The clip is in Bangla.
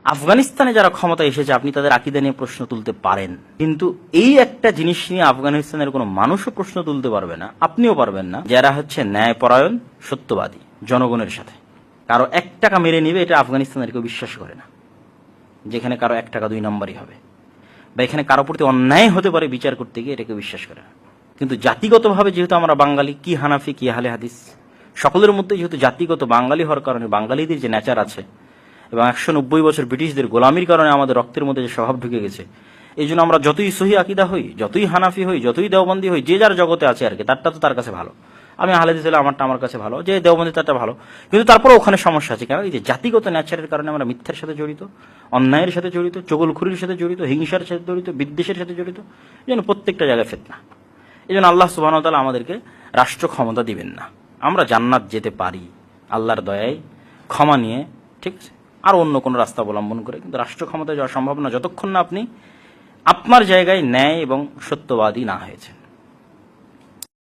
আফগানিস্তানে যারা ক্ষমতায় এসেছে আপনি তাদের আকীদা নিয়ে প্রশ্ন তুলতে পারেন, কিন্তু এই একটা জিনিস নিয়ে আফগানিস্তানের কোনো মানুষও প্রশ্ন তুলতে পারবে না, আপনিও পারবেন না, যারা হচ্ছে ন্যায়পরায়ণ সত্যবাদী জনগণের সাথে। কারো 1 টাকা মেরে নিবে এটা আফগানিস্তানের কেউ বিশ্বাস করে না, যেখানে কারো 1 টাকা 2 নম্বরই হবে, বা এখানে কারো প্রতি অন্যায় হতে পারে বিচার করতে গিয়ে, এটা কেউ বিশ্বাস করে না। কিন্তু জাতিগতভাবে যেহেতু আমরা বাঙালি, কি হানাফি কি আহলে হাদিস, সকলের মধ্যে যেহেতু জাতিগত বাঙালি হওয়ার কারণে বাঙালিদের যে নেচার আছে, এবং 190 বছর ব্রিটিশদের গোলামির কারণে আমাদের রক্তের মধ্যে যে স্বভাব ঢুকে গেছে, এই জন্য আমরা যতই সহি আকীদা হই, যতই হানাফি হই, যতই দেওবন্দি হই, যে যার জগতে আছে আর কি, তারটা তো তার কাছে ভালো। আমি আহলে হাদিস হলে আমারটা আমার কাছে ভালো, যে দেওবন্দি তারটা ভালো। কিন্তু তারপরে ওখানে সমস্যা আছে, কারণ এই যে জাতিগত নেচারের কারণে আমরা মিথ্যার সাথে জড়িত, অন্যায়ের সাথে জড়িত, চগলখুরির সাথে জড়িত, হিংসার সাথে জড়িত, বিদ্বেষের সাথে জড়িত, এই জন্য প্রত্যেকটা জায়গায় ফিতনা। এই জন্য আল্লাহ সুবহানাহু ওয়া তাআলা আমাদেরকে রাষ্ট্র ক্ষমতা দিবেন না। আমরা জান্নাত যেতে পারি আল্লাহর দয়ায়, ক্ষমা নিয়ে, ঠিক আছে, আর অন্য কোনো রাস্তা অবলম্বন করে, কিন্তু রাষ্ট্র ক্ষমতায় যাওয়া সম্ভব না যতক্ষণ না আপনি আপনার জায়গায় ন্যায় এবং সত্যবাদী না হয়েছে।